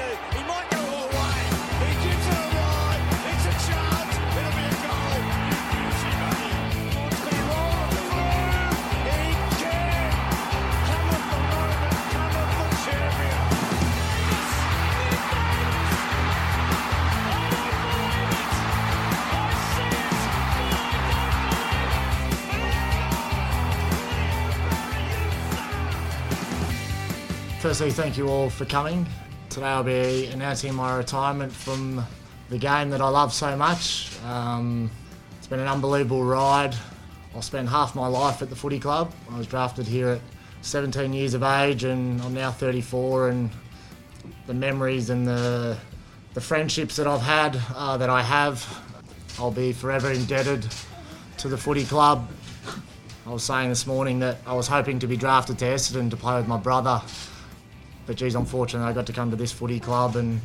He might go all the way. He gives it a ride. It's a chance. It'll be a goal. Beauty, buddy. Wants to roll through. He can. Cometh the moment. Cometh the champion. Firstly, thank you all for coming. Today I'll be announcing my retirement from the game that I love so much. It's been an unbelievable ride. I spent half my life at the footy club. I was drafted here at 17 years of age and I'm now 34, and the memories and the friendships that I've had, that I have, I'll be forever indebted to the footy club. I was saying this morning that I was hoping to be drafted to Essendon to play with my brother. But geez, unfortunately, I got to come to this footy club and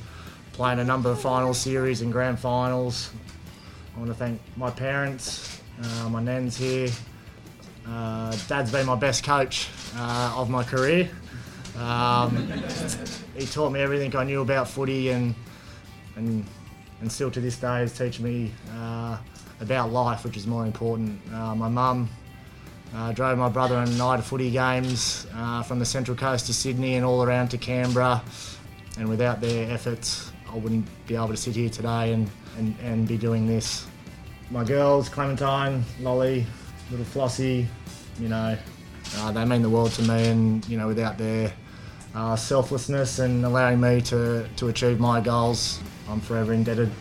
play in a number of final series and grand finals. I want to thank my parents, my nan's here. Dad's been my best coach of my career. He taught me everything I knew about footy and still to this day is teaching me about life, which is more important. My mum drove my brother and I to footy games from the Central Coast to Sydney and all around to Canberra, and without their efforts I wouldn't be able to sit here today and be doing this. My girls, Clementine, Lolly, little Flossie, they mean the world to me, and without their selflessness and allowing me to achieve my goals, I'm forever indebted.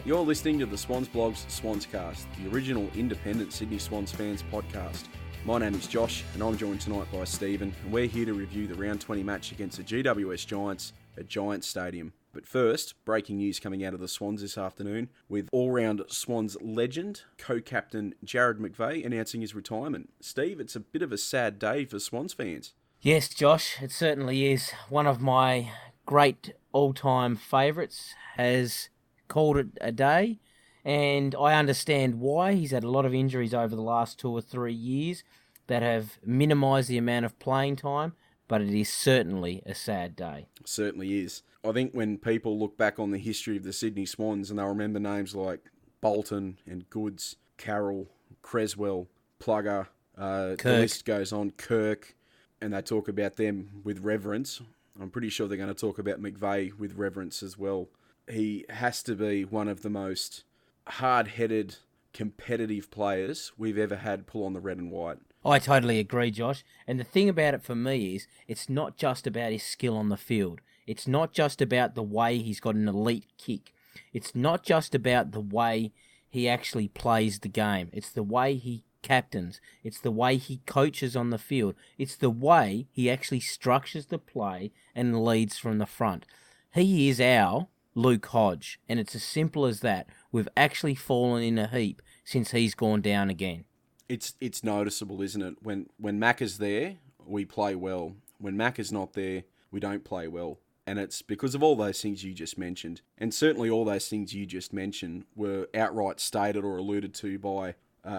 You're listening to the Swans Blog's SwansCast, the original independent Sydney Swans fans podcast. My name is Josh, and I'm joined tonight by Stephen, and we're here to review the Round 20 match against the GWS Giants at Giants Stadium. But first, breaking news coming out of the Swans this afternoon, with all-round Swans legend, co-captain Jarrad McVeigh announcing his retirement. Steve, it's a bit of a sad day for Swans fans. Yes, Josh, it certainly is. One of my great all-time favourites has called it a day, and I understand why. He's had a lot of injuries over the last 2 or 3 years that have minimised the amount of playing time, but it is certainly a sad day. It certainly is. I think when people look back on the history of the Sydney Swans and they'll remember names like Bolton and Goods, Carroll, Creswell, Plugger, the list goes on, Kirk, and they talk about them with reverence. I'm pretty sure they're going to talk about McVeigh with reverence as well. He has to be one of the most hard-headed, competitive players we've ever had pull on the red and white. I totally agree, Josh. And the thing about it for me is, it's not just about his skill on the field. It's not just about the way he's got an elite kick. It's not just about the way he actually plays the game. It's the way he captains. It's the way he coaches on the field. It's the way he actually structures the play and leads from the front. He is our Luke Hodge, and it's as simple as that. We've actually fallen in a heap since he's gone down again. It's noticeable, isn't it? When Mac is there, we play well. When Mac is not there, we don't play well. And it's because of all those things you just mentioned. And certainly all those things you just mentioned were outright stated or alluded to by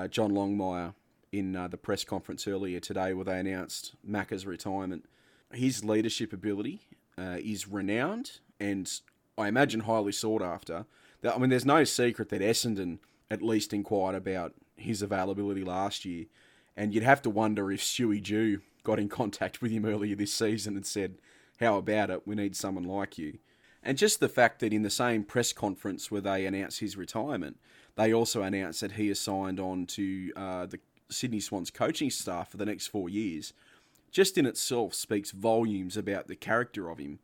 John Longmire in the press conference earlier today where they announced Macca's retirement. His leadership ability is renowned and I imagine highly sought after. I mean, there's no secret that Essendon at least inquired about his availability last year. And you'd have to wonder if Stewie Jew got in contact with him earlier this season and said, how about it? We need someone like you. And just the fact that in the same press conference where they announced his retirement, they also announced that he has signed on to the Sydney Swans coaching staff for the next 4 years, just in itself speaks volumes about the character of him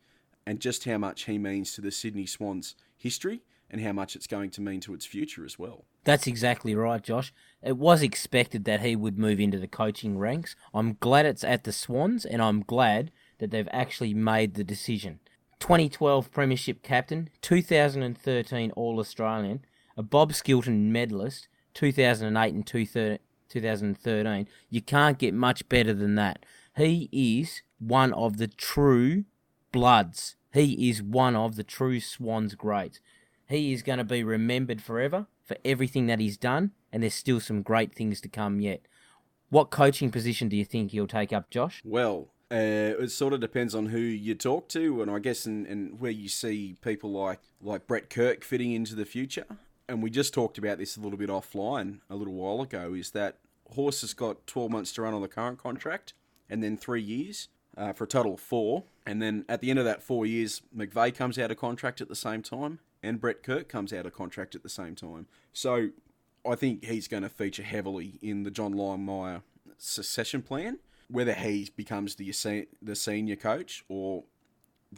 and just how much he means to the Sydney Swans history and how much it's going to mean to its future as well. That's exactly right, Josh. It was expected that he would move into the coaching ranks. I'm glad it's at the Swans, and I'm glad that they've actually made the decision. 2012 Premiership captain, 2013 All-Australian, a Bob Skilton medalist, 2008 and 2013. You can't get much better than that. He is one of the true bloods. He is one of the true Swans greats. He is going to be remembered forever for everything that he's done, and there's still some great things to come yet. What coaching position do you think he'll take up, Josh? Well, It sort of depends on who you talk to, and I guess and where you see people like Brett Kirk fitting into the future. And we just talked about this a little bit offline a little while ago, is that Horse has got 12 months to run on the current contract, and then 3 years for a total of 4. And then at the end of that 4 years, McVeigh comes out of contract at the same time, and Brett Kirk comes out of contract at the same time. So I think he's going to feature heavily in the John Longmire succession plan. Whether he becomes the senior coach or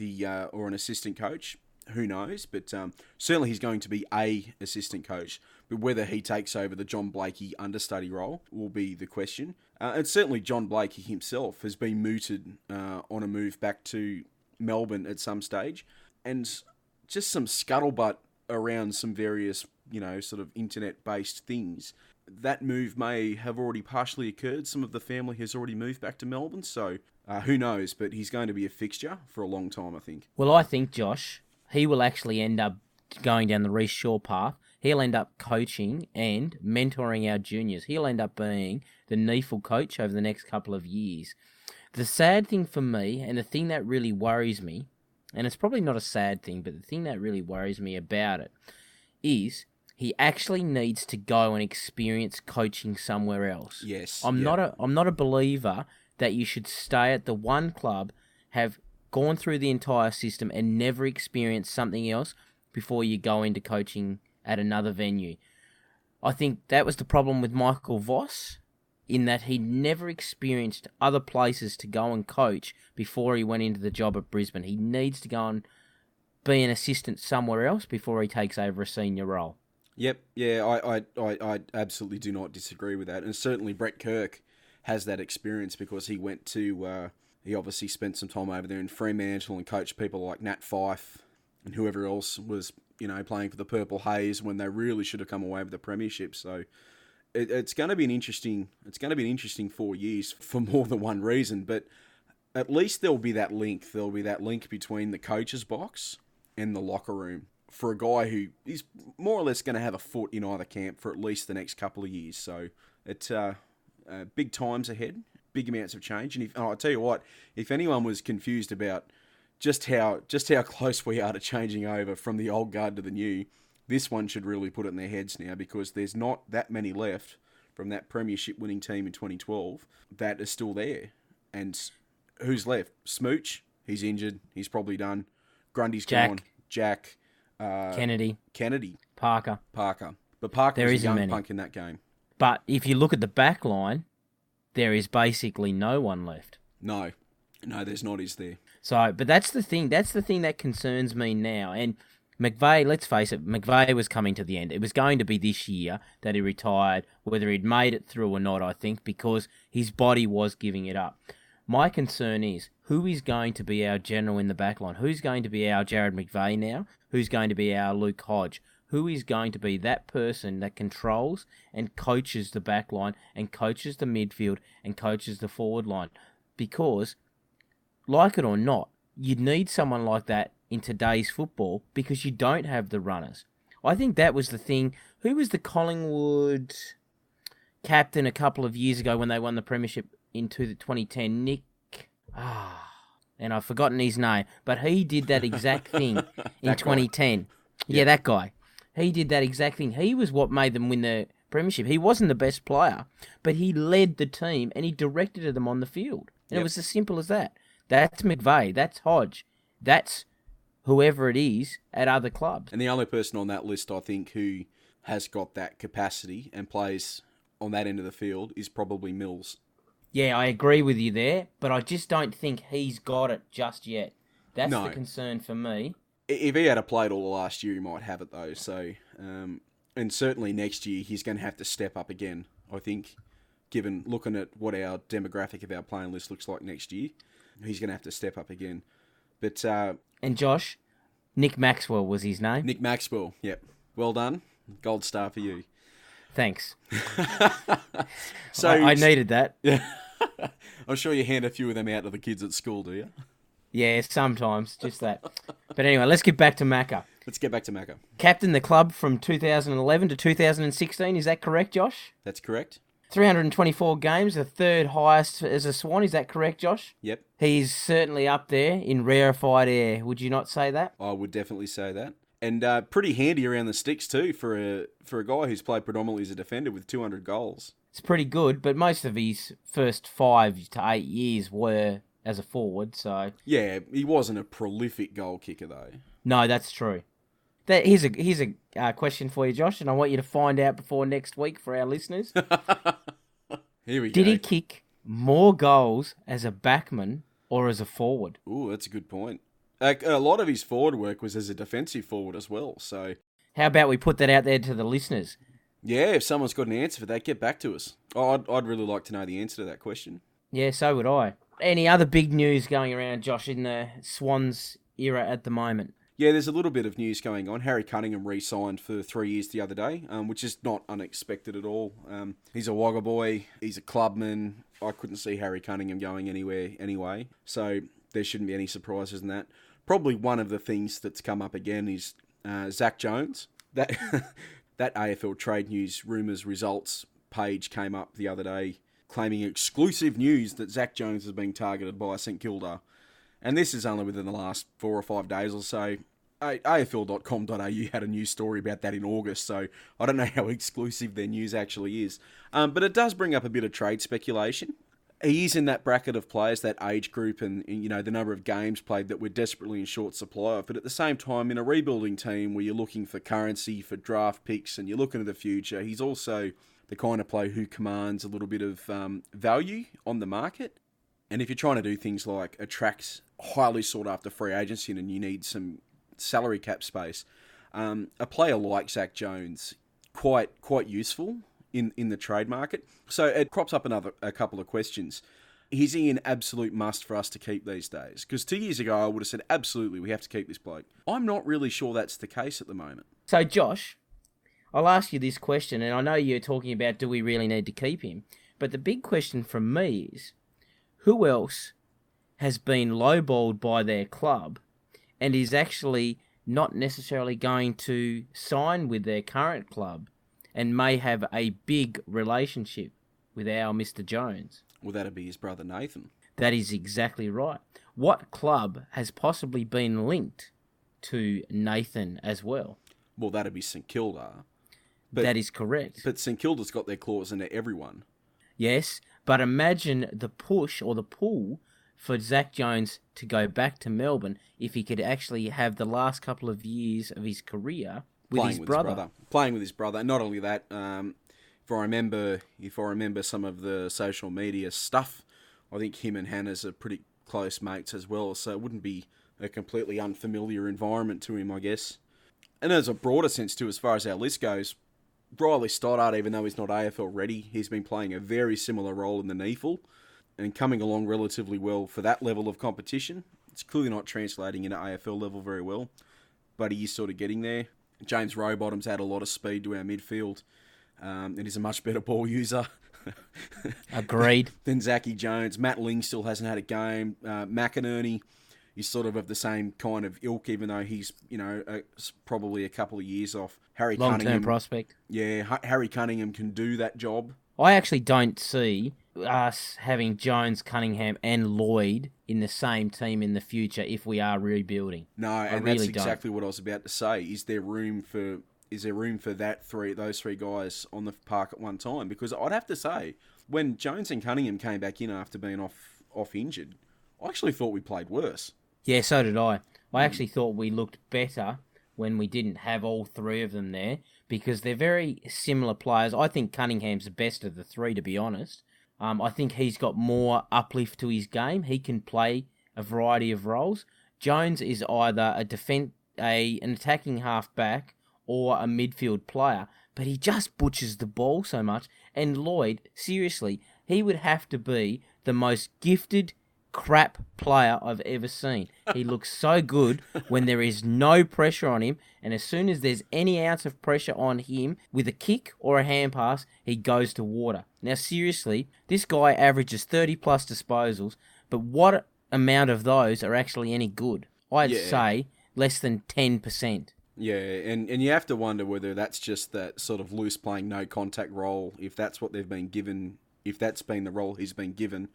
an assistant coach, who knows? But certainly he's going to be a assistant coach. But whether he takes over the John Blakey understudy role will be the question. And certainly John Blakey himself has been mooted on a move back to Melbourne at some stage. And just some scuttlebutt around some various, sort of internet-based things. That move may have already partially occurred. Some of the family has already moved back to Melbourne. So who knows? But he's going to be a fixture for a long time, I think. Well, I think, Josh, he will actually end up going down the Reece Shaw path. He'll end up coaching and mentoring our juniors. He'll end up being the NEFL coach over the next couple of years. The sad thing for me, and the thing that really worries me, and it's probably not a sad thing, but the thing that really worries me about it is he actually needs to go and experience coaching somewhere else. Yes. I'm not a believer that you should stay at the one club, have gone through the entire system and never experienced something else before you go into coaching at another venue. I think that was the problem with Michael Voss, in that he never experienced other places to go and coach before he went into the job at Brisbane. He needs to go and be an assistant somewhere else before he takes over a senior role. Yep, yeah, I absolutely do not disagree with that. And certainly Brett Kirk has that experience because he went to, he obviously spent some time over there in Fremantle and coached people like Nat Fyfe and whoever else was, playing for the Purple Haze when they really should have come away with the premiership. So it's going to be an interesting 4 years for more than one reason. But at least there'll be that link. There'll be that link between the coach's box and the locker room for a guy who is more or less going to have a foot in either camp for at least the next couple of years. So it's big times ahead, big amounts of change. And I'll tell you what, if anyone was confused about just how close we are to changing over from the old guard to the new, this one should really put it in their heads now, because there's not that many left from that premiership winning team in 2012 that are still there. And who's left? Smooch, he's injured. He's probably done. Grundy's gone. Jack. Kennedy. Parker. But Parker was a young punk in that game. But if you look at the back line, there is basically no one left. No, there's not, is there? So, but that's the thing. That's the thing that concerns me now. And McVeigh, let's face it, McVeigh was coming to the end. It was going to be this year that he retired, whether he'd made it through or not, I think, because his body was giving it up. My concern is, who is going to be our general in the back line? Who's going to be our Jarrad McVeigh now? Who's going to be our Luke Hodge? Who is going to be that person that controls and coaches the back line and coaches the midfield and coaches the forward line? Because, like it or not, you need someone like that in today's football because you don't have the runners. I think that was the thing. Who was the Collingwood captain a couple of years ago when they won the premiership into the 2010? Nick... and I've forgotten his name. But he did that exact thing in 2010. Yeah, that guy. He did that exact thing. He was what made them win the premiership. He wasn't the best player, but he led the team and he directed them on the field. And it was as simple as that. That's McVeigh. That's Hodge. That's whoever it is at other clubs. And the only person on that list, I think, who has got that capacity and plays on that end of the field is probably Mills. Yeah, I agree with you there, but I just don't think he's got it just yet. That's the concern for me. If he had played all the last year, he might have it, though. So, and certainly next year, he's going to have to step up again, I think, looking at what our demographic of our playing list looks like next year. He's going to have to step up again. But and Josh, Nick Maxwell was his name. Nick Maxwell, yep. Well done. Gold star for you. Thanks. So I needed that. Yeah. I'm sure you hand a few of them out to the kids at school, do you? Yeah, sometimes, just that. But anyway, let's get back to Maher. Let's get back to Maher. Captained the club from 2011 to 2016, is that correct, Josh? That's correct. 324 games, the third highest as a Swan. Is that correct, Josh? Yep, He's certainly up there in rarefied air. Would you not say that? I would definitely say that. And pretty handy around the sticks too for a guy who's played predominantly as a defender with 200 goals. It's pretty good, but most of his first 5 to 8 years were as a forward, so... Yeah, he wasn't a prolific goal kicker though. No, that's true. Here's a question for you, Josh, and I want you to find out before next week for our listeners. Here we go. Did he kick more goals as a backman or as a forward? Ooh, that's a good point. A lot of his forward work was as a defensive forward as well, so... How about we put that out there to the listeners? Yeah, if someone's got an answer for that, get back to us. I'd really like to know the answer to that question. Yeah, so would I. Any other big news going around, Josh, in the Swans era at the moment? Yeah, there's a little bit of news going on. Harry Cunningham re-signed for 3 years the other day, which is not unexpected at all. He's a Wagga boy. He's a clubman. I couldn't see Harry Cunningham going anywhere anyway, so there shouldn't be any surprises in that. Probably one of the things that's come up again is Zach Jones. That that AFL Trade News rumours results page came up the other day claiming exclusive news that Zach Jones is being targeted by St Kilda. And this is only within the last 4 or 5 days or so. AFL.com.au had a news story about that in August, so I don't know how exclusive their news actually is. But it does bring up a bit of trade speculation. He is in that bracket of players, that age group, and the number of games played that we're desperately in short supply of. But at the same time, in a rebuilding team where you're looking for currency, for draft picks, and you're looking to the future, he's also the kind of player who commands a little bit of value on the market. And if you're trying to do things like attract highly sought after free agency and you need some salary cap space, a player like Zach Jones quite useful in the trade market. So it crops up a couple of questions. Is he an absolute must for us to keep these days? Because 2 years ago I would have said absolutely we have to keep this bloke. I'm not really sure that's the case at the moment. So Josh, I'll ask you this question, and I know you're talking about do we really need to keep him, but the big question from me is, who else has been lowballed by their club and is actually not necessarily going to sign with their current club and may have a big relationship with our Mr. Jones? Well, that'd be his brother Nathan. That is exactly right. What club has possibly been linked to Nathan as well? Well, that'd be St Kilda. That is correct. But St Kilda's got their claws into everyone. Yes, but imagine the push or the pull for Zach Jones to go back to Melbourne if he could actually have the last couple of years of his career with his brother. Playing with his brother. And not only that, if I remember some of the social media stuff, I think him and Hannah's are pretty close mates as well, so it wouldn't be a completely unfamiliar environment to him, I guess. And as a broader sense too, as far as our list goes, Riley Stoddart, even though he's not AFL ready, he's been playing a very similar role in the NEAFL and coming along relatively well for that level of competition. It's clearly not translating into AFL level very well, but he is sort of getting there. James Rowbottom's added a lot of speed to our midfield, and he's a much better ball user. Agreed. Than Zachy Jones. Matt Ling still hasn't had a game. McInerney is sort of the same kind of ilk, even though he's, probably a couple of years off. Harry Long-term Cunningham, prospect. Yeah, Harry Cunningham can do that job. I actually don't see us having Jones, Cunningham and Lloyd in the same team in the future if we are rebuilding. No, and really that's exactly what I was about to say. Is there room for those three guys on the park at one time? Because I'd have to say, when Jones and Cunningham came back in after being off injured, I actually thought we played worse. Yeah, so did I. I actually thought we looked better when we didn't have all three of them there because they're very similar players. I think Cunningham's the best of the three, to be honest. I think he's got more uplift to his game. He can play a variety of roles. Jones is either an attacking half-back or a midfield player, but he just butchers the ball so much. And Lloyd, seriously, he would have to be the most gifted crap player I've ever seen. He looks so good when there is no pressure on him, and as soon as there's any ounce of pressure on him with a kick or a hand pass, he goes to water. Now seriously, this guy averages 30 plus disposals, but what amount of those are actually any good? I'd say less than 10%. Yeah, and you have to wonder whether that's just that sort of loose playing, no contact role, if that's what they've been given, if that's been the role he's been given.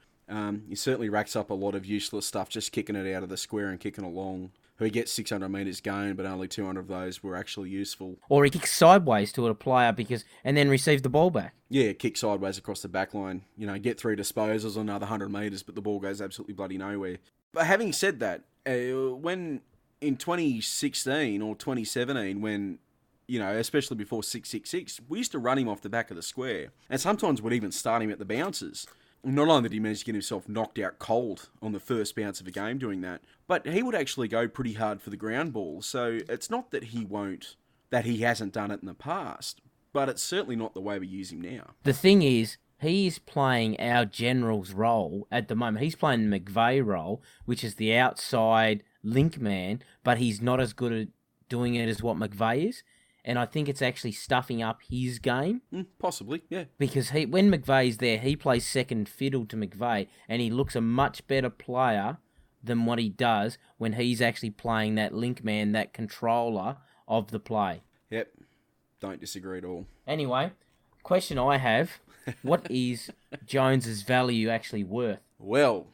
He certainly racks up a lot of useless stuff, just kicking it out of the square and kicking along. He gets 600 metres gained, but only 200 of those were actually useful. Or he kicks sideways to a player and then receives the ball back. Yeah, kick sideways across the back line. Get 3 disposals on another 100 metres, but the ball goes absolutely bloody nowhere. But having said that, when in 2016 or 2017, when, especially before 666, we used to run him off the back of the square. And sometimes we'd even start him at the bounces. Not only did he manage to get himself knocked out cold on the first bounce of a game doing that, but he would actually go pretty hard for the ground ball. So it's not that he hasn't done it in the past, but it's certainly not the way we use him now. The thing is, he is playing our general's role at the moment. He's playing the McVeigh role, which is the outside link man, but he's not as good at doing it as what McVeigh is. And I think it's actually stuffing up his game. Possibly, yeah. Because when McVeigh's there, he plays second fiddle to McVeigh, and he looks a much better player than what he does when he's actually playing that link man, that controller of the play. Yep, don't disagree at all. Anyway, question I have, what is Jones's value actually worth? Well,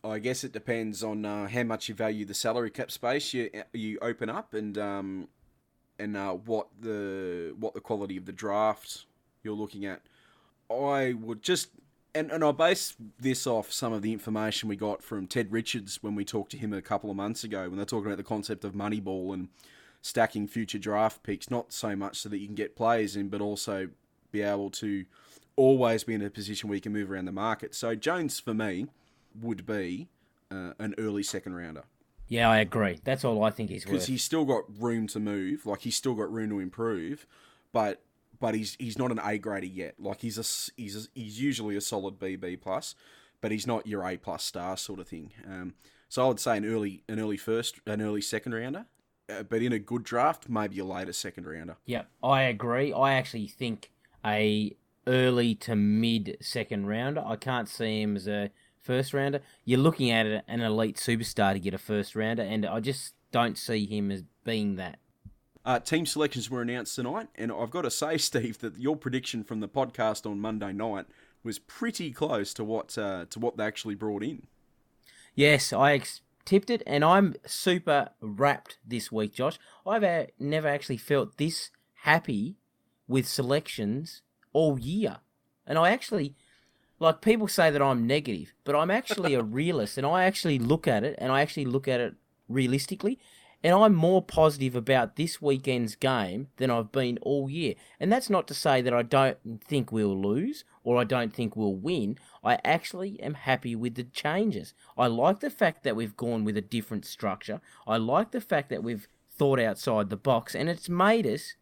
I guess it depends on how much you value the salary cap space you open up and what the quality of the draft you're looking at. I would just, and I base this off some of the information we got from Ted Richards when we talked to him a couple of months ago, when they're talking about the concept of Moneyball and stacking future draft picks, not so much so that you can get players in, but also be able to always be in a position where you can move around the market. So Jones, for me, would be an early second rounder. Yeah, I agree. That's all I think he's worth. Because he's still got room to move, like he's still got room to improve, but he's not an A grader yet. Like he's usually a solid BB plus, but he's not your A plus star sort of thing. So I would say an early second rounder, but in a good draft, maybe a later second rounder. Yeah, I agree. I actually think a early to mid second rounder. I can't see him as a first rounder. You're looking at an elite superstar to get a first rounder, and I just don't see him as being that. Team selections were announced tonight, and I've got to say, Steve, that your prediction from the podcast on Monday night was pretty close to what they actually brought in. Yes, I tipped it, and I'm super wrapped this week, Josh. I've never actually felt this happy with selections all year, and I actually. Like, people say that I'm negative, but I'm actually a realist, and I actually look at it, realistically, and I'm more positive about this weekend's game than I've been all year. And that's not to say that I don't think we'll lose, or I don't think we'll win. I actually am happy with the changes. I like the fact that we've gone with a different structure. I like the fact that we've thought outside the box, and it's made us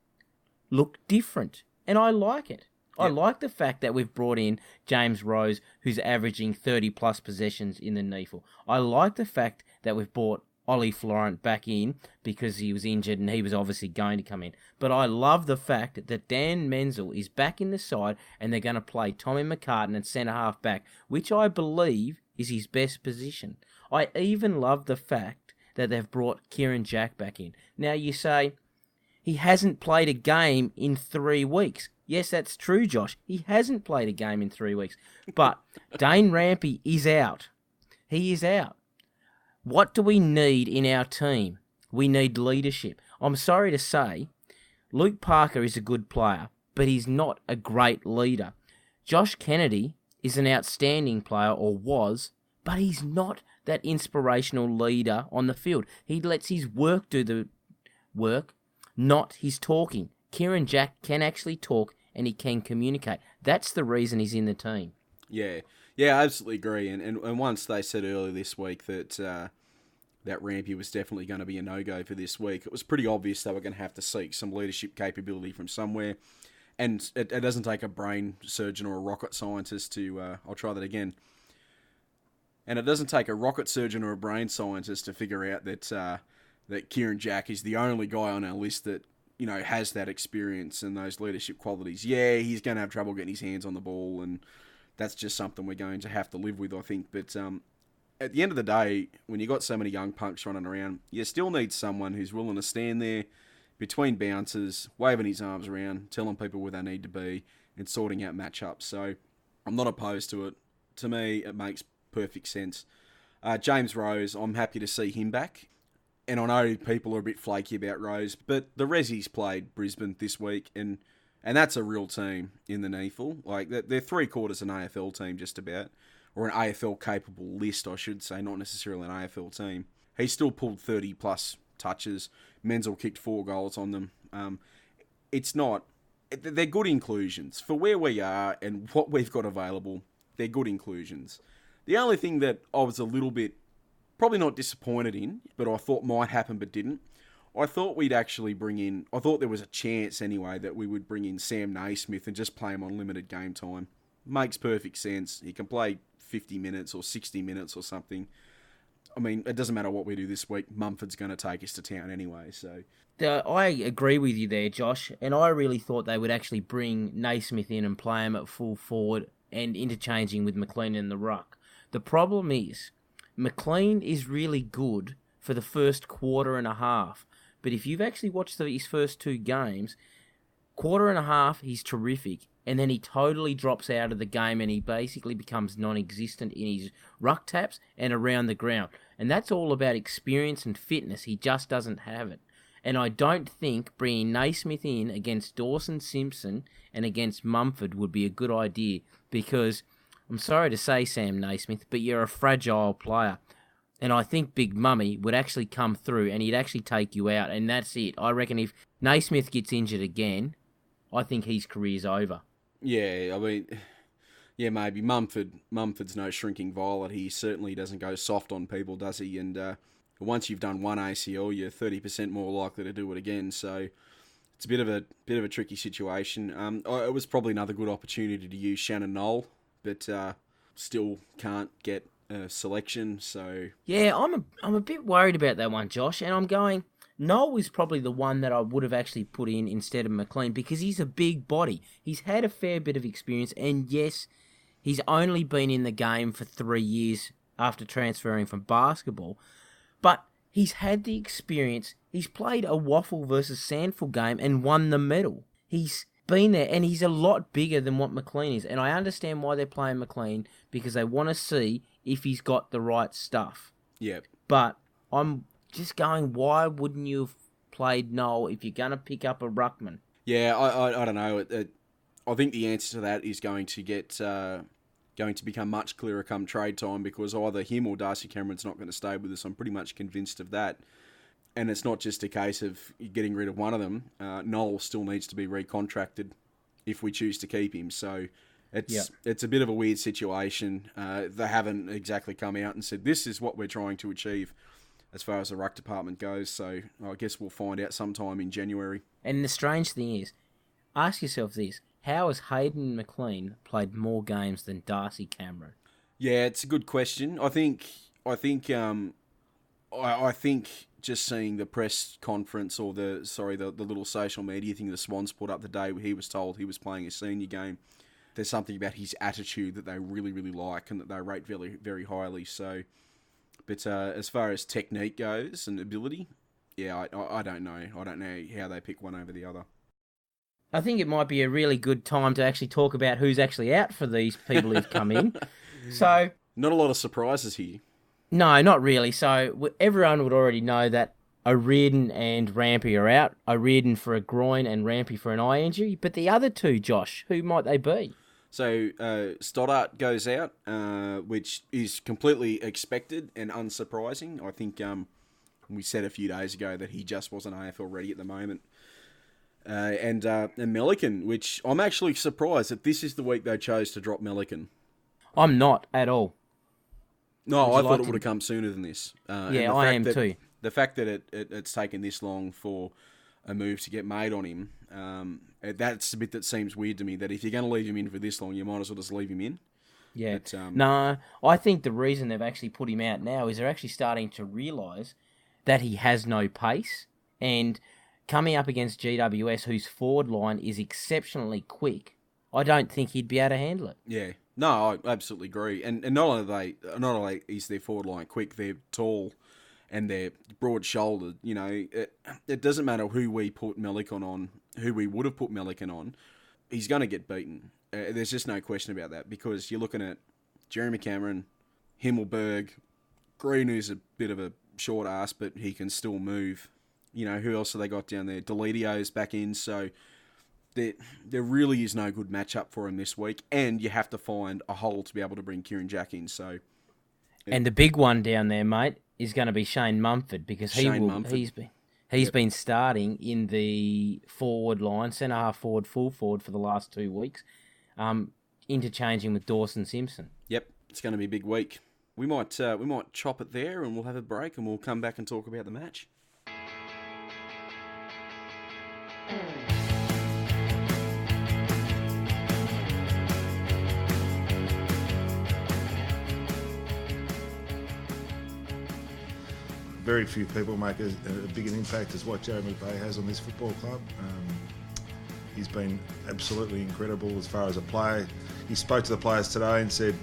look different, and I like it. I like the fact that we've brought in James Rose, who's averaging 30-plus possessions in the NEAFL. I like the fact that we've brought Ollie Florent back in because he was injured and he was obviously going to come in. But I love the fact that Dan Menzel is back in the side and they're going to play Tommy McCartan at centre-half back, which I believe is his best position. I even love the fact that they've brought Kieran Jack back in. Now, you say, he hasn't played a game in 3 weeks. Yes, that's true, Josh. He hasn't played a game in 3 weeks. But Dane Rampy is out. He is out. What do we need in our team? We need leadership. I'm sorry to say, Luke Parker is a good player, but he's not a great leader. Josh Kennedy is an outstanding player, or was, but he's not that inspirational leader on the field. He lets his work do the work, not his talking. Kieran Jack can actually talk and he can communicate. That's the reason he's in the team. Yeah, I absolutely agree. And once they said earlier this week that that Rampy was definitely going to be a no-go for this week, it was pretty obvious they were going to have to seek some leadership capability from somewhere. And it doesn't take a brain surgeon or a rocket scientist to... I'll try that again. And it doesn't take a rocket surgeon or a brain scientist to figure out that Kieran Jack is the only guy on our list that has that experience and those leadership qualities. Yeah, he's going to have trouble getting his hands on the ball, and that's just something we're going to have to live with, I think. But at the end of the day, when you got so many young punks running around, you still need someone who's willing to stand there between bounces, waving his arms around, telling people where they need to be, and sorting out matchups. So I'm not opposed to it. To me, it makes perfect sense. James Rose, I'm happy to see him back. And I know people are a bit flaky about Rose, but the Rezzies played Brisbane this week, and that's a real team in the NEAFL. Like, they're three-quarters an AFL team, just about. Or an AFL-capable list, I should say, not necessarily an AFL team. He still pulled 30-plus touches. Menzel kicked 4 goals on them. They're good inclusions. For where we are and what we've got available, they're good inclusions. The only thing that I was a little bit, probably not disappointed in, but I thought might happen but didn't, I thought we'd actually I thought there was a chance anyway that we would bring in Sam Naismith and just play him on limited game time. Makes perfect sense. He can play 50 minutes or 60 minutes or something. I mean, it doesn't matter what we do this week. Mumford's going to take us to town anyway, so... I agree with you there, Josh, and I really thought they would actually bring Naismith in and play him at full forward and interchanging with McLean in the ruck. The problem is, McLean is really good for the first quarter and a half, but if you've actually watched his first 2 games, quarter and a half, he's terrific, and then he totally drops out of the game and he basically becomes non-existent in his ruck taps and around the ground. And that's all about experience and fitness. He just doesn't have it. And I don't think bringing Naismith in against Dawson Simpson and against Mumford would be a good idea, because I'm sorry to say, Sam Naismith, but you're a fragile player. And I think Big Mummy would actually come through and he'd actually take you out, and that's it. I reckon if Naismith gets injured again, I think his career's over. Yeah, I mean, yeah, maybe. Mumford's no shrinking violet. He certainly doesn't go soft on people, does he? And once you've done one ACL, you're 30% more likely to do it again. So it's a bit of a tricky situation. It was probably another good opportunity to use Shannon Knoll, but still can't get a selection. So yeah, I'm a bit worried about that one, Josh. And I'm going, Knoll is probably the one that I would have actually put in instead of McLean, because he's a big body. He's had a fair bit of experience, and yes, he's only been in the game for 3 years after transferring from basketball. But he's had the experience. He's played a Waffle versus Sandford game and won the medal. He's been there, and he's a lot bigger than what McLean is. And I understand why they're playing McLean, because they want to see if he's got the right stuff. Yep. But I'm just going, why wouldn't you have played Noel if you're going to pick up a ruckman? Yeah, I don't know. I think the answer to that is going to become much clearer come trade time, because either him or Darcy Cameron's not going to stay with us. I'm pretty much convinced of that. And it's not just a case of getting rid of one of them. Noel still needs to be recontracted if we choose to keep him. So it's a bit of a weird situation. They haven't exactly come out and said, this is what we're trying to achieve as far as the ruck department goes. So I guess we'll find out sometime in January. And the strange thing is, ask yourself this. How has Hayden McLean played more games than Darcy Cameron? Yeah, it's a good question. I think just seeing the press conference or the little social media thing the Swans put up the day where he was told he was playing a senior game, there's something about his attitude that they really, really like and that they rate very, very highly. So, but as far as technique goes and ability, yeah, I don't know. I don't know how they pick one over the other. I think it might be a really good time to actually talk about who's actually out for these people who've come in. So, not a lot of surprises here. No, not really. So everyone would already know that O'Riordan and Rampy are out. O'Riordan for a groin and Rampy for an eye injury. But the other two, Josh, who might they be? So Stoddart goes out, which is completely expected and unsurprising. I think we said a few days ago that he just wasn't AFL ready at the moment. And Melican, which I'm actually surprised that this is the week they chose to drop Melican. I'm not at all. No, I thought it would have come sooner than this. Yeah, I am too. The fact that it's taken this long for a move to get made on him, that's the bit that seems weird to me, that if you're going to leave him in for this long, you might as well just leave him in. Yeah. But, no, I think the reason they've actually put him out now is they're actually starting to realise that he has no pace, and coming up against GWS, whose forward line is exceptionally quick, I don't think he'd be able to handle it. Yeah. No, I absolutely agree. And not only is their forward line quick, they're tall and they're broad-shouldered, it doesn't matter who we put Melican on, who we would have put Melican on, he's going to get beaten. There's just no question about that, because you're looking at Jeremy Cameron, Himmelberg, Green, who's a bit of a short ass, but he can still move. Who else have they got down there? Delidio's back in, so there really is no good matchup for him this week, and you have to find a hole to be able to bring Kieran Jack in. So, and the big one down there, mate, is going to be Shane Mumford, because he's been starting in the forward line, centre half forward, full forward for the last 2 weeks, interchanging with Dawson Simpson. Yep, it's going to be a big week. We might chop it there, and we'll have a break, and we'll come back and talk about the match. Very few people make a big an impact as what Jarrad McVeigh has on this football club. He's been absolutely incredible as far as a player. He spoke to the players today and said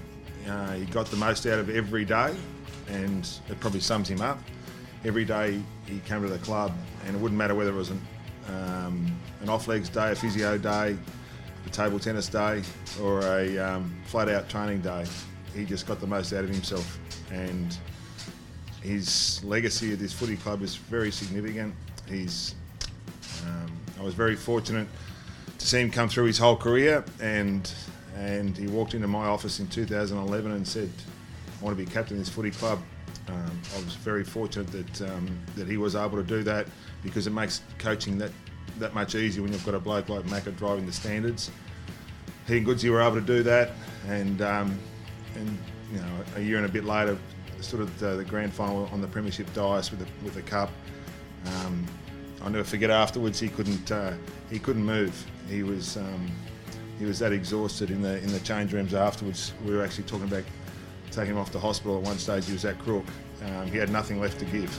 he got the most out of every day, and it probably sums him up. Every day he came to the club, and it wouldn't matter whether it was an off-legs day, a physio day, a table tennis day, or a flat-out training day. He just got the most out of himself, and his legacy at this footy club is very significant. I was very fortunate to see him come through his whole career, and he walked into my office in 2011 and said, "I want to be captain of this footy club." I was very fortunate that he was able to do that, because it makes coaching that much easier when you've got a bloke like Maher driving the standards. He and Goodsy were able to do that, and a year and a bit later, sort of the grand final on the premiership dais with the cup. I'll never forget afterwards, he couldn't move. He was that exhausted in the change rooms afterwards. We were actually talking about taking him off to hospital at one stage. He was that crook. He had nothing left to give.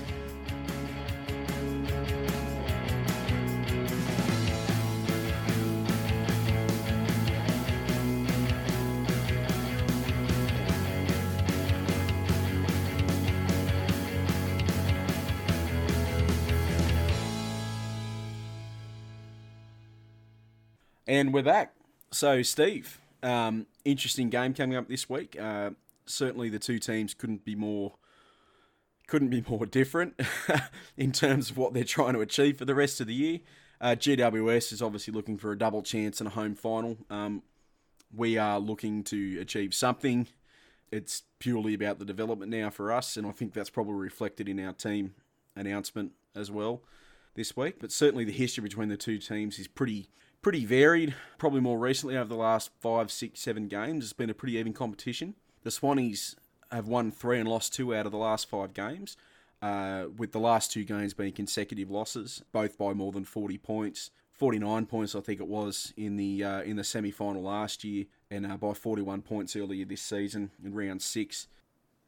And we're back. So, Steve, interesting game coming up this week. Certainly, the two teams couldn't be more different in terms of what they're trying to achieve for the rest of the year. GWS is obviously looking for a double chance and a home final. We are looking to achieve something. It's purely about the development now for us, and I think that's probably reflected in our team announcement as well this week. But certainly, the history between the two teams is pretty varied. Probably more recently, over the last 5, 6, 7 games, it's been a pretty even competition. The Swannies have won 3 and lost 2 out of the last 5 games, with the last 2 games being consecutive losses, both by more than 40 points. 49 points, I think it was, in the semi-final last year, and by 41 points earlier this season in round 6.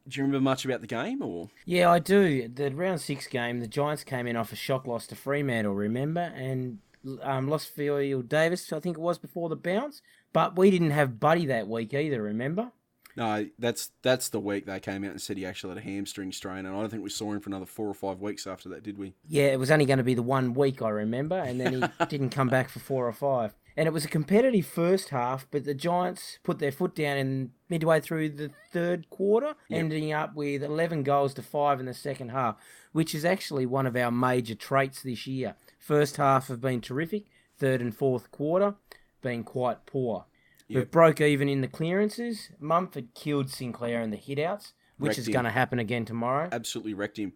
Do you remember much about the game, or? Yeah, I do. The round 6 game, the Giants came in off a shock loss to Fremantle, remember? And lost Field Davis, I think it was, before the bounce. But we didn't have Buddy that week either, remember? No, that's the week they came out and said he actually had a hamstring strain, and I don't think we saw him for another 4 or 5 weeks after that, did we? Yeah, it was only going to be the 1 week, I remember, and then he didn't come back for 4 or 5. And it was a competitive first half, but the Giants put their foot down in midway through the third quarter, ending up with 11 goals to 5 in the second half, which is actually one of our major traits this year. First half have been terrific, third and fourth quarter been quite poor. Yep. We broke even in the clearances. Mumford killed Sinclair in the hitouts, which is going to happen again tomorrow. Absolutely wrecked him.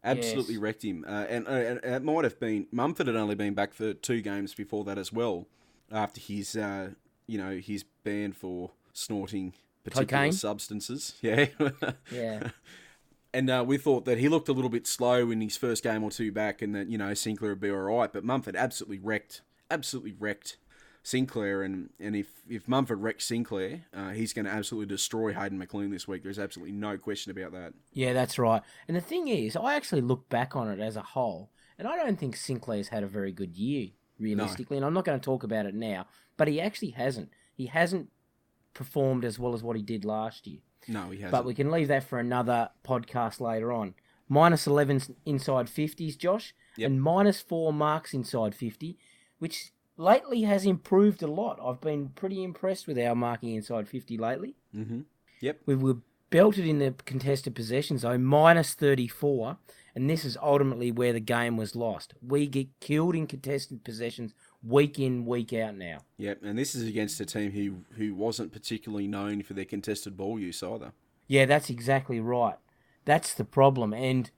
Wrecked him. And it might have been, Mumford had only been back for 2 games before that as well, after his his ban for snorting particular cocaine substances. Yeah. Yeah. And we thought that he looked a little bit slow in his first game or 2 back, and that, Sinclair would be all right. But Mumford absolutely wrecked Sinclair. And if Mumford wrecks Sinclair, he's going to absolutely destroy Hayden McLean this week. There's absolutely no question about that. Yeah, that's right. And the thing is, I actually look back on it as a whole, and I don't think Sinclair's had a very good year, realistically. No. And I'm not going to talk about it now, but he actually hasn't. He hasn't performed as well as what he did last year. No, he hasn't. But we can leave that for another podcast later on. minus 11 inside 50s, Josh, and minus 4 marks inside 50, which lately has improved a lot. I've been pretty impressed with our marking inside 50 lately. Mm-hmm. Yep. We were belted in the contested possessions, though, minus 34, and this is ultimately where the game was lost. We get killed in contested possessions week in, week out now. Yep, and this is against a team who wasn't particularly known for their contested ball use either. Yeah, that's exactly right. That's the problem, and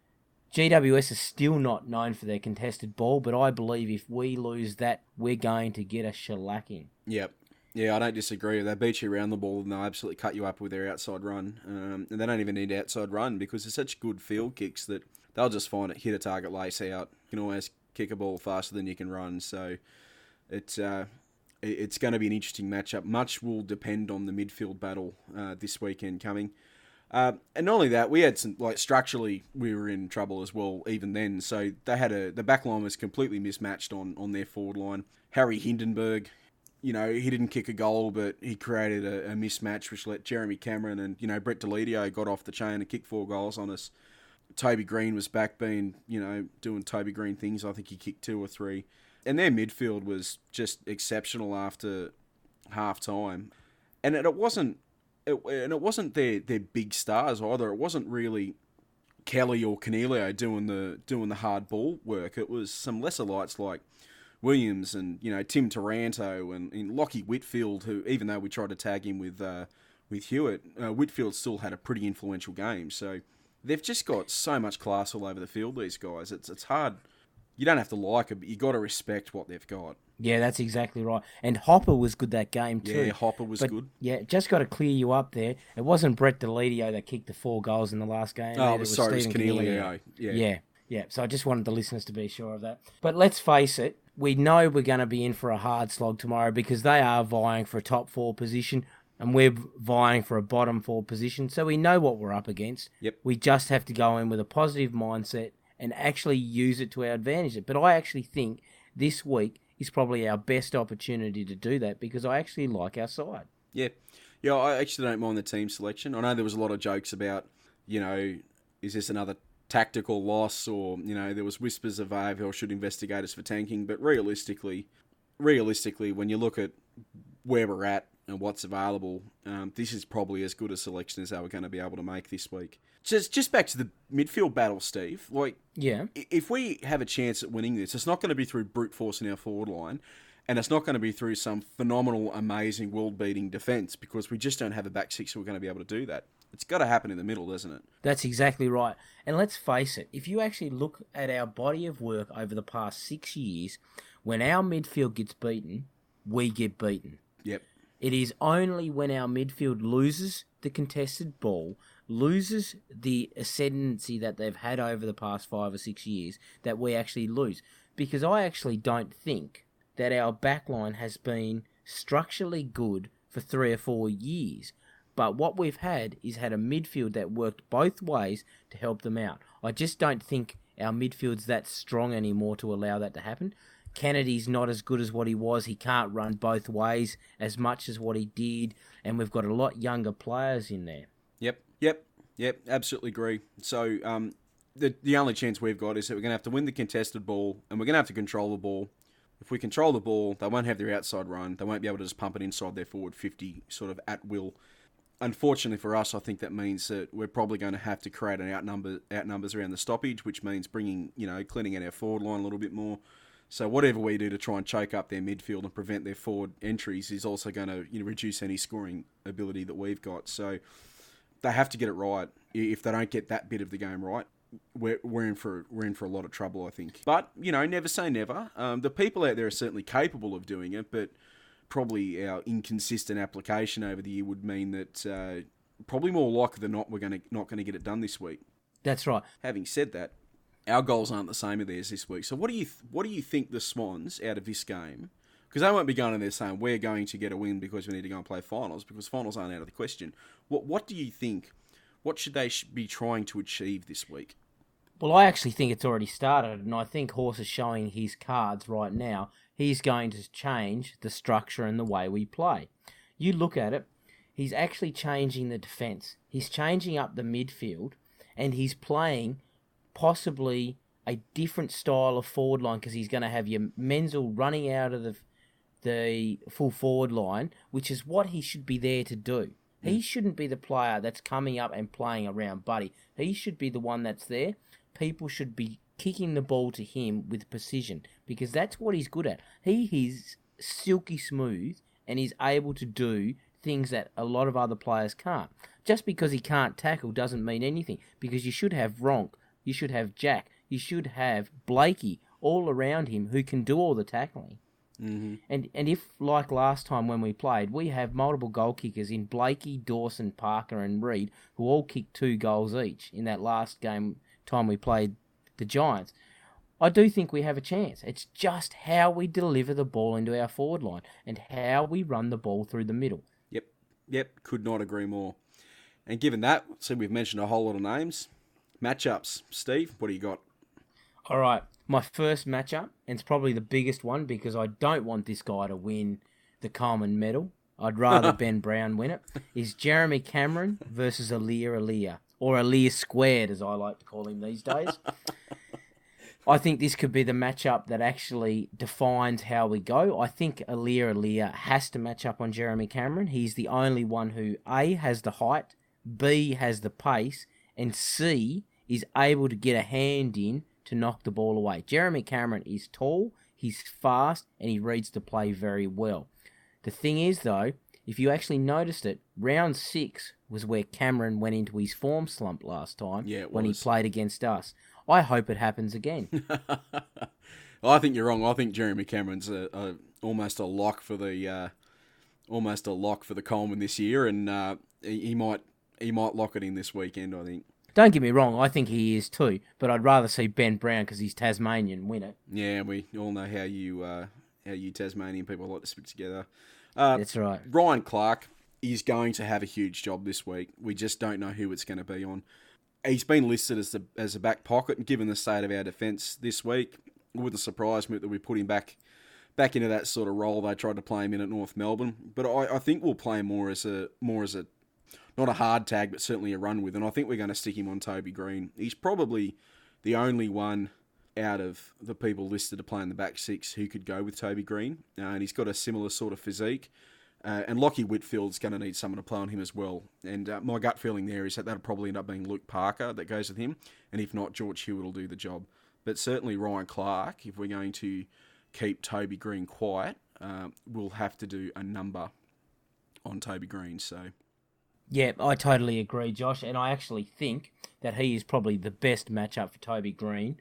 GWS is still not known for their contested ball, but I believe if we lose that, we're going to get a shellacking. Yep. Yeah, I don't disagree. They beat you around the ball and they'll absolutely cut you up with their outside run. And they don't even need outside run because they're such good field kicks that they'll just find it, hit a target, lace out. You can always kick a ball faster than you can run. So it's going to be an interesting matchup. Much will depend on the midfield battle this weekend coming. And not only that, we had some, structurally, we were in trouble as well even then. So they had the back line was completely mismatched on their forward line. Harry Hindenburg, he didn't kick a goal, but he created a mismatch which let Jeremy Cameron and, Brett Deledio got off the chain and kicked 4 goals on us. Toby Green was back being, doing Toby Green things. I think he kicked 2 or 3. And their midfield was just exceptional after half-time. And it wasn't their big stars either. It wasn't really Kelly or Canelio doing the hard ball work. It was some lesser lights like Williams and Tim Taranto and Lockie Whitfield, who, even though we tried to tag him with Hewitt, Whitfield still had a pretty influential game. So they've just got so much class all over the field, these guys. It's hard. You don't have to like it, but you got to respect what they've got. Yeah, that's exactly right. And Hopper was good that game too. Yeah, Hopper was good. Yeah, just got to clear you up there. It wasn't Brett Deledio that kicked the 4 goals in the last game. Oh, it was Canelio. Yeah. So I just wanted the listeners to be sure of that. But let's face it, we know we're going to be in for a hard slog tomorrow because they are vying for a top 4 position and we're vying for a bottom 4 position. So we know what we're up against. Yep. We just have to go in with a positive mindset and actually use it to our advantage. But I actually think this week is probably our best opportunity to do that because I actually like our side. Yeah, I actually don't mind the team selection. I know there was a lot of jokes about, is this another tactical loss or, there was whispers of AFL should investigate us for tanking. But realistically, when you look at where we're at and what's available, this is probably as good a selection as they were going to be able to make this week. Just back to the midfield battle, Steve. If we have a chance at winning this, it's not going to be through brute force in our forward line, and it's not going to be through some phenomenal, amazing, world-beating defence because we just don't have a back six who are going to be able to do that. It's got to happen in the middle, doesn't it? That's exactly right. And let's face it, if you actually look at our body of work over the past 6 years, when our midfield gets beaten, we get beaten. Yep. It is only when our midfield loses the contested ball, loses the ascendancy that they've had over the past 5 or 6 years, that we actually lose. Because I actually don't think that our backline has been structurally good for 3 or 4 years. But what we've had is had a midfield that worked both ways to help them out. I just don't think our midfield's that strong anymore to allow that to happen. Kennedy's not as good as what he was. He can't run both ways as much as what he did. And we've got a lot younger players in there. Yep, absolutely agree. So the only chance we've got is that we're going to have to win the contested ball and we're going to have to control the ball. If we control the ball, they won't have their outside run. They won't be able to just pump it inside their forward 50 sort of at will. Unfortunately for us, I think that means that we're probably going to have to create an outnumbers around the stoppage, which means cleaning out our forward line a little bit more. So whatever we do to try and choke up their midfield and prevent their forward entries is also going to reduce any scoring ability that we've got. So they have to get it right. If they don't get that bit of the game right, we're in for a lot of trouble, I think. But never say never. The people out there are certainly capable of doing it, but probably our inconsistent application over the year would mean that probably more likely than not we're not going to get it done this week. That's right. Having said that, our goals aren't the same as theirs this week. So what do you think the Swans out of this game? Because they won't be going in there saying we're going to get a win because we need to go and play finals, because finals aren't out of the question. What do you think? What should they be trying to achieve this week? Well, I actually think it's already started, and I think Horse is showing his cards right now. He's going to change the structure and the way we play. You look at it, he's actually changing the defence. He's changing up the midfield, and he's playing possibly a different style of forward line because he's going to have your Menzel running out of the full forward line, which is what he should be there to do. He shouldn't be the player that's coming up and playing around Buddy. He should be the one that's there. People should be kicking the ball to him with precision because that's what he's good at. He is silky smooth and he's able to do things that a lot of other players can't. Just because he can't tackle doesn't mean anything because you should have Ronk, you should have Jack, you should have Blakey all around him who can do all the tackling. Mm-hmm. And if, like last time when we played, we have multiple goal kickers in Blakey, Dawson, Parker and Reed, who all kicked 2 goals each in that last game time we played the Giants, I do think we have a chance. It's just how we deliver the ball into our forward line and how we run the ball through the middle. Yep, could not agree more. And given that, so we've mentioned a whole lot of names. Matchups. Steve, what do you got? All right, my first matchup, and it's probably the biggest one because I don't want this guy to win the Coleman medal. I'd rather Ben Brown win it, is Jeremy Cameron versus Alia, or Alia squared, as I like to call him these days. I think this could be the matchup that actually defines how we go. I think Alia has to match up on Jeremy Cameron. He's the only one who, A, has the height, B, has the pace, and C, is able to get a hand in to knock the ball away. Jeremy Cameron is tall, he's fast, and he reads the play very well. The thing is, though, if you actually noticed it, round 6 was where Cameron went into his form slump last time when he played against us. I hope it happens again. I think you're wrong. I think Jeremy Cameron's almost a lock for the Coleman this year, and he might lock it in this weekend, I think. Don't get me wrong, I think he is too, but I'd rather see Ben Brown because he's Tasmanian win it. Yeah, we all know how you Tasmanian people like to stick together. That's right. Ryan Clark is going to have a huge job this week. We just don't know who it's going to be on. He's been listed as a back pocket, and given the state of our defence this week, it wouldn't surprise me that we put him back into that sort of role they tried to play him in at North Melbourne. But I think we'll play him more as a not a hard tag, but certainly a run with. And I think we're going to stick him on Toby Green. He's probably the only one out of the people listed to play in the back 6 who could go with Toby Green. And he's got a similar sort of physique. And Lockie Whitfield's going to need someone to play on him as well. And my gut feeling there is that that'll probably end up being Luke Parker that goes with him. And if not, George Hewitt will do the job. But certainly Ryan Clark, if we're going to keep Toby Green quiet, we'll have to do a number on Toby Green. So, yeah, I totally agree, Josh. And I actually think that he is probably the best matchup for Toby Green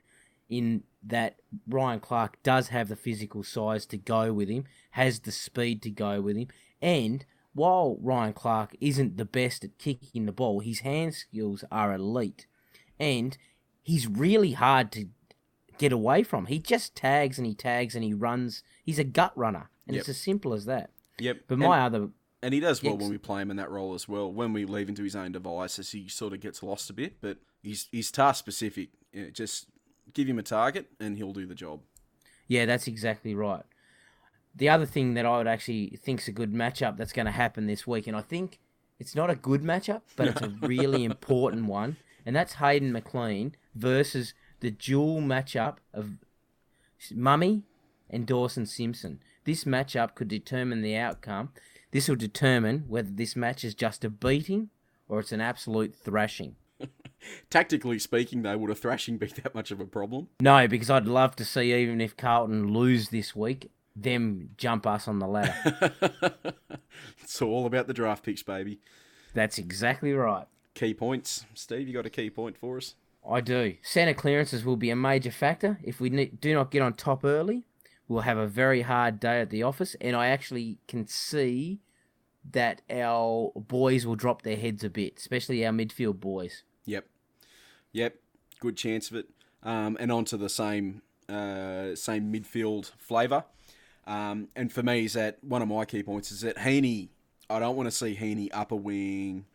in that Ryan Clark does have the physical size to go with him, has the speed to go with him, and while Ryan Clark isn't the best at kicking the ball, his hand skills are elite, and he's really hard to get away from. He just tags and he runs. He's a gut runner, and It's as simple as that. Yep. But and he does well when we play him in that role as well. When we leave him to his own devices, he sort of gets lost a bit, but he's task specific. Just give him a target and he'll do the job. Yeah, that's exactly right. The other thing that I would actually think's a good matchup that's going to happen this week, and I think it's not a good matchup, but it's a really important one, and that's Hayden McLean versus the dual matchup of Mummy and Dawson Simpson. This matchup could determine the outcome. This will determine whether this match is just a beating or it's an absolute thrashing. Tactically speaking, though, would a thrashing be that much of a problem? No, because I'd love to see, even if Carlton lose this week, them jump us on the ladder. It's all about the draft picks, baby. That's exactly right. Key points. Steve, you got a key point for us? I do. Centre clearances will be a major factor. If we do not get on top early, we'll have a very hard day at the office, and I actually can see that our boys will drop their heads a bit, especially our midfield boys. Yep. Good chance of it. And on to the same midfield flavour. And for me, is that one of my key points is that Heaney, I don't want to see Heaney upper wing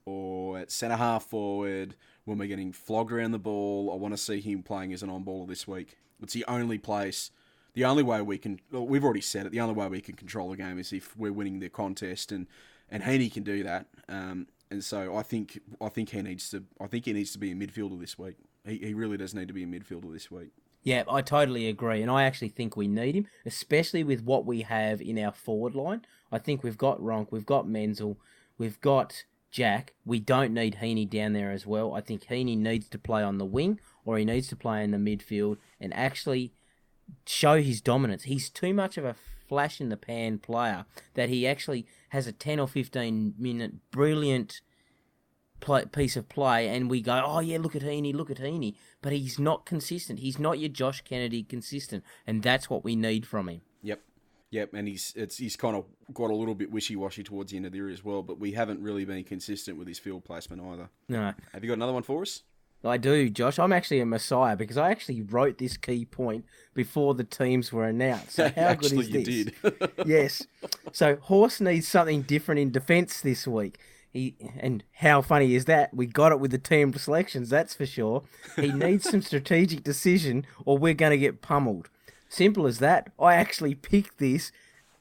or at centre half forward when we're getting flogged around the ball. I want to see him playing as an on-baller this week. It's the only place, the only way we can, we've already said it, the only way we can control the game is if we're winning the contest, and Heaney can do that. And so I think he needs to be a midfielder this week. he really does need to be a midfielder this week. Yeah, I totally agree, and I actually think we need him, especially with what we have in our forward line. I think we've got Ronk, we've got Menzel, we've got Jack. We don't need Heaney down there as well. I think Heaney needs to play on the wing, or he needs to play in the midfield and actually show his dominance. He's too much of a flash-in-the-pan player that he actually has a 10 or 15-minute brilliant piece of play, and we go, oh yeah, look at Heaney, but he's not consistent. He's not your Josh Kennedy consistent, and that's what we need from him. Yep, and he's kind of got a little bit wishy-washy towards the end of the year as well, but we haven't really been consistent with his field placement either. No. Have you got another one for us? I do, Josh. I'm actually a messiah because I actually wrote this key point before the teams were announced. So how Actually, good is this? you did. Yes. So Horse needs something different in defence this week. And how funny is that? We got it with the team selections, that's for sure. He needs some strategic decision or we're going to get pummeled. Simple as that. I actually picked this,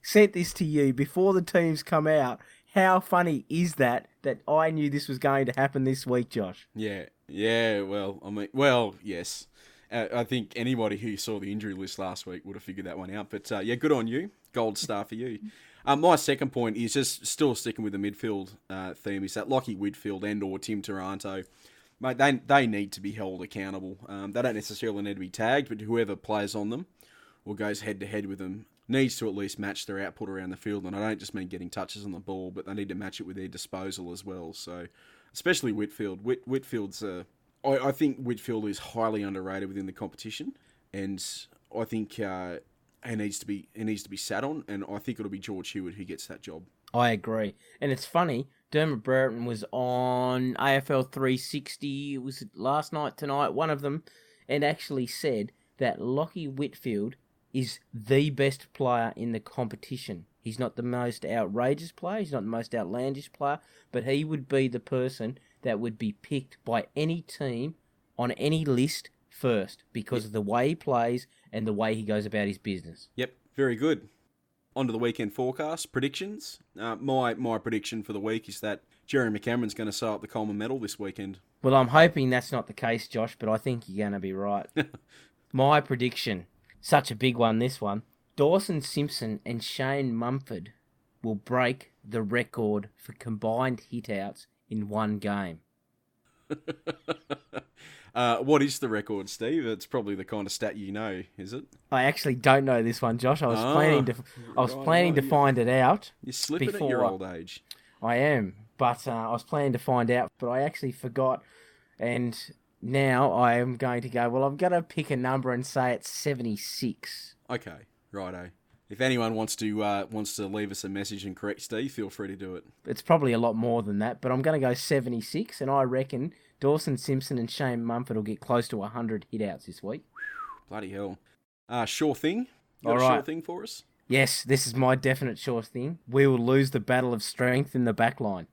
sent this to you before the teams come out. How funny is that I knew this was going to happen this week, Josh? Yeah, well, yes. I think anybody who saw the injury list last week would have figured that one out. But yeah, good on you. Gold star for you. My second point is just still sticking with the midfield theme, is that Lockie Whitfield and or Tim Taranto, mate, they need to be held accountable. They don't necessarily need to be tagged, but whoever plays on them or goes head-to-head with them needs to at least match their output around the field. And I don't just mean getting touches on the ball, but they need to match it with their disposal as well. So, especially Whitfield. Whitfield's I think Whitfield is highly underrated within the competition, and I think he needs to be sat on, and I think it'll be George Hewitt who gets that job. I agree. And it's funny, Dermot Brereton was on AFL 360, was it last night, tonight, one of them, and actually said that Lockie Whitfield is the best player in the competition. He's not the most outrageous player, he's not the most outlandish player, but he would be the person that would be picked by any team on any list first because of the way he plays and the way he goes about his business. Yep, very good. On to the weekend forecast, predictions. My prediction for the week is that Jerry McCameron's going to sew up the Coleman medal this weekend. Well, I'm hoping that's not the case, Josh, but I think you're going to be right. My prediction, such a big one, this one. Dawson Simpson and Shane Mumford will break the record for combined hit-outs in one game. What is the record, Steve? It's probably the kind of stat you know, is it? I actually don't know this one, Josh. I was planning to find it out. You're slipping at your old age. I am, but I was planning to find out, but I actually forgot, and now I am going to go, well, I'm going to pick a number and say it's 76. Okay, righto. If anyone wants to leave us a message and correct Steve, feel free to do it. It's probably a lot more than that, but I'm going to go 76, and I reckon Dawson Simpson and Shane Mumford will get close to 100 hit-outs this week. Bloody hell. Sure thing? You got All a right. sure thing for us? Yes, this is my definite sure thing. We will lose the battle of strength in the back line.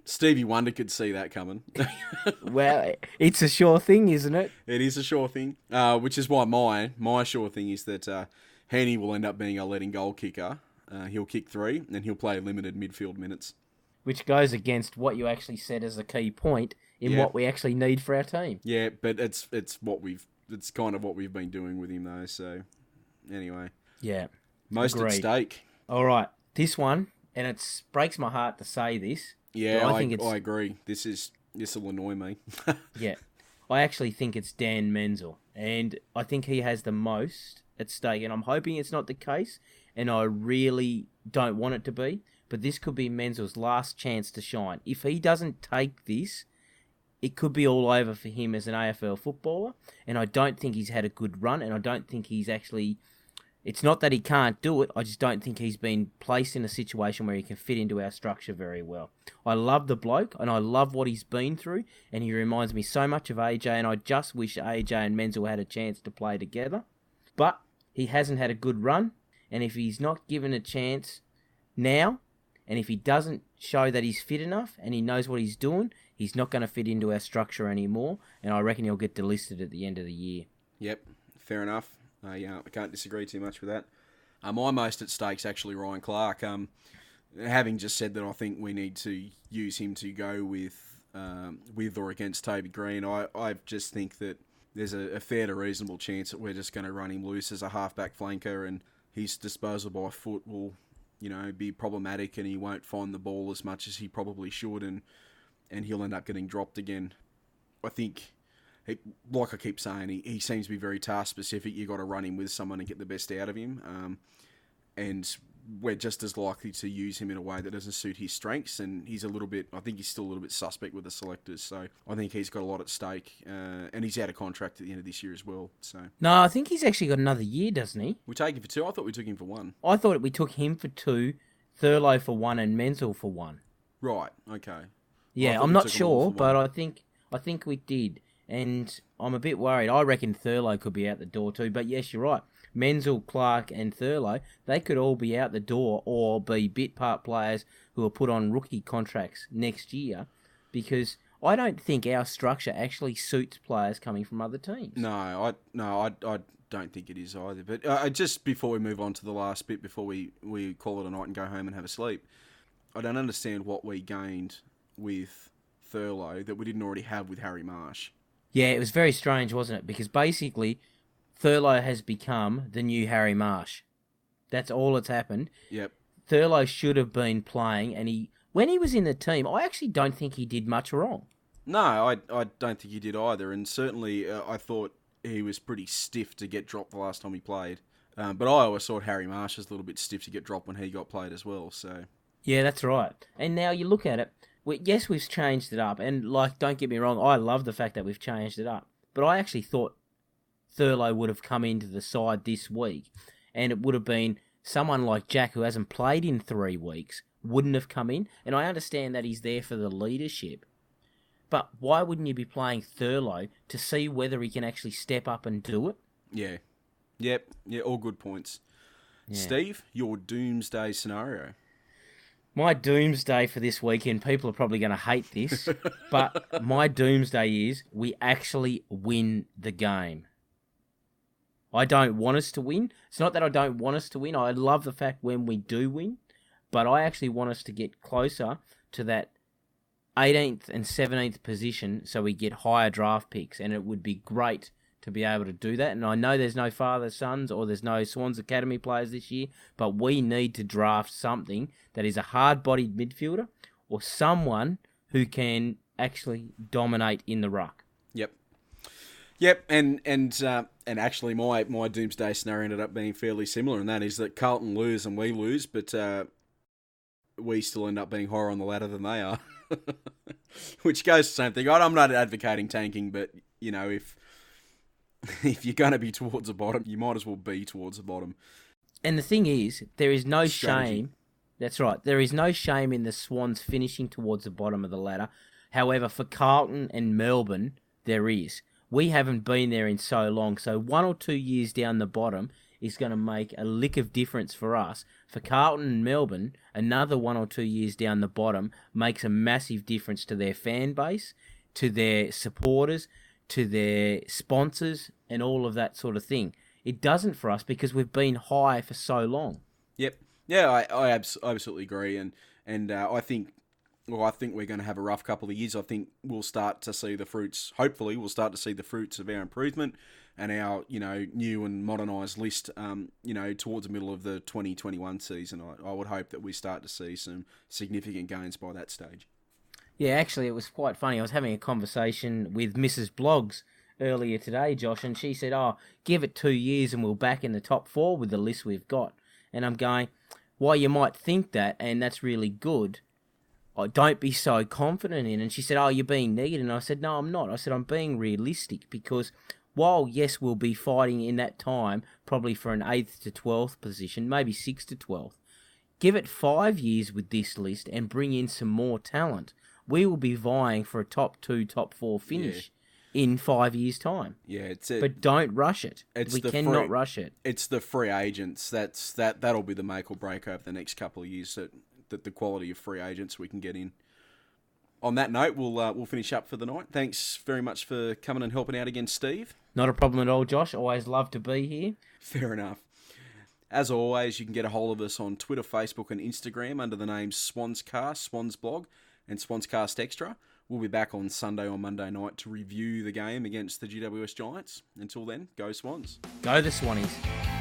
Stevie Wonder could see that coming. Well, it's a sure thing, isn't it? It is a sure thing, which is why my sure thing is that Heaney will end up being a leading goal kicker. He'll kick 3, and he'll play limited midfield minutes. Which goes against what you actually said as a key point in what we actually need for our team. Yeah, but it's kind of what we've been doing with him though. So anyway, Yeah. most Agreed. at stake. All right, this one, and it breaks my heart to say this. Yeah, but I agree. This will annoy me. Yeah, I actually think it's Dan Menzel, and I think he has the most at stake, and I'm hoping it's not the case, and I really don't want it to be, but this could be Menzel's last chance to shine. If he doesn't take this, it could be all over for him as an AFL footballer, and I don't think he's had a good run, and I don't think he's actually... It's not that he can't do it, I just don't think he's been placed in a situation where he can fit into our structure very well. I love the bloke, and I love what he's been through, and he reminds me so much of AJ, and I just wish AJ and Menzel had a chance to play together. But he hasn't had a good run, and if he's not given a chance now, and if he doesn't show that he's fit enough, and he knows what he's doing, he's not going to fit into our structure anymore, and I reckon he'll get delisted at the end of the year. Yep, fair enough. Yeah, I can't disagree too much with that. My most at stake's actually Ryan Clark. Having just said that, I think we need to use him to go with with or against Toby Green. I just think that there's a fair to reasonable chance that we're just going to run him loose as a half-back flanker, and his disposal by foot will, be problematic, and he won't find the ball as much as he probably should, and he'll end up getting dropped again. I think, like I keep saying, he seems to be very task-specific. You've got to run him with someone and get the best out of him. And we're just as likely to use him in a way that doesn't suit his strengths, and I think he's still a little bit suspect with the selectors, so I think he's got a lot at stake, and he's out of contract at the end of this year as well. So No, I think he's actually got another year, doesn't he? we take him for 2. I thought we took him for 1. I thought we took him for 2, Thurlow for 1, and Menzel for 1. Right, okay. Yeah, thought I'm we not took them all sure, for but one. I think we did, and I'm a bit worried. I reckon Thurlow could be out the door too, but yes, you're right. Menzel, Clark and Thurlow, they could all be out the door or be bit part players who are put on rookie contracts next year, because I don't think our structure actually suits players coming from other teams. No, I don't think it is either. But just before we move on to the last bit, before we call it a night and go home and have a sleep, I don't understand what we gained with Thurlow that we didn't already have with Harry Marsh. Yeah, it was very strange, wasn't it? Because basically, Thurlow has become the new Harry Marsh. That's all that's happened. Yep. Thurlow should have been playing, and when he was in the team, I actually don't think he did much wrong. No, I don't think he did either, and certainly I thought he was pretty stiff to get dropped the last time he played. But I always thought Harry Marsh was a little bit stiff to get dropped when he got played as well. So Yeah, that's right. And now you look at it, yes, we've changed it up, and don't get me wrong, I love the fact that we've changed it up. But I actually thought Thurlow would have come into the side this week, and it would have been someone like Jack, who hasn't played in 3 weeks, wouldn't have come in. And I understand that he's there for the leadership, but why wouldn't you be playing Thurlow to see whether he can actually step up and do it? yeah, yep, yeah, all good points. Yeah. Steve, your doomsday scenario. My doomsday for this weekend, people are probably going to hate this, but my doomsday is we actually win the game. I don't want us to win. It's not that I don't want us to win. I love the fact when we do win, but I actually want us to get closer to that 18th and 17th position so we get higher draft picks, and it would be great to be able to do that. And I know there's no father-sons or there's no Swans Academy players this year, but we need to draft something that is a hard-bodied midfielder or someone who can actually dominate in the ruck. Yep, and actually my doomsday scenario ended up being fairly similar, and that is that Carlton lose and we lose, but we still end up being higher on the ladder than they are, which goes the same thing. I'm not advocating tanking, but if you're going to be towards the bottom, you might as well be towards the bottom. And the thing is, there is no Strategy. shame. That's right. There is no shame in the Swans finishing towards the bottom of the ladder. However, for Carlton and Melbourne, there is. We haven't been there in so long, so 1 or 2 years down the bottom is going to make a lick of difference for us. For Carlton and Melbourne, another 1 or 2 years down the bottom makes a massive difference to their fan base, to their supporters, to their sponsors, and all of that sort of thing. It doesn't for us because we've been high for so long. Yep. Yeah, I absolutely agree, and I think we're going to have a rough couple of years. I think we'll start to see the fruits. Hopefully, we'll start to see the fruits of our improvement and our new and modernised list. Towards the middle of the 2021 season, I would hope that we start to see some significant gains by that stage. Yeah, actually, it was quite funny. I was having a conversation with Mrs. Blogs earlier today, Josh, and she said, give it 2 years and we'll back in the top 4 with the list we've got. And I'm going, well, you might think that, and that's really good. Don't be so confident in. And she said, you're being negative. And I said, no, I'm not. I said, I'm being realistic because while, yes, we'll be fighting in that time, probably for an 8th to 12th position, maybe 6th to 12th, give it 5 years with this list and bring in some more talent. We will be vying for a top 2, top 4 finish in 5 years' time. Yeah, but don't rush it. We cannot rush it. It's the free agents. That'll be the make or break over the next couple of years. That the quality of free agents we can get in. On that note, we'll finish up for the night. Thanks very much for coming and helping out again, Steve. Not a problem at all, Josh. Always love to be here. Fair enough. As always, you can get a hold of us on Twitter, Facebook, and Instagram under the names SwansCast, Swans Blog, and SwansCast Extra. We'll be back on Sunday or Monday night to review the game against the GWS Giants. Until then, go Swans. Go the Swannies.